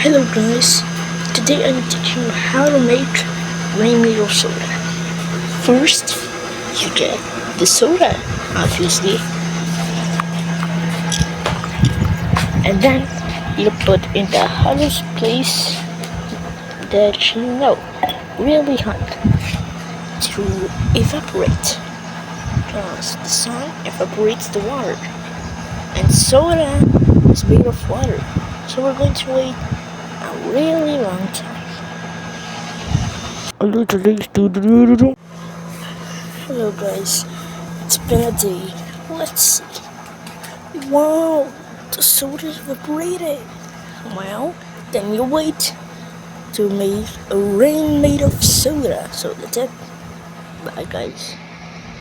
Hello guys, today I'm teaching you how to make rainmeal soda. First, you get the soda, obviously, and then you put in the hottest place that you know, really hot, to evaporate, because the sun evaporates the water, and soda is made of water, so we're going to wait a really long time. Hello guys, it's been a day. Let's see. Wow, the soda's evaporated. Well, then you wait to make a rain made of soda. So that's it. Bye guys.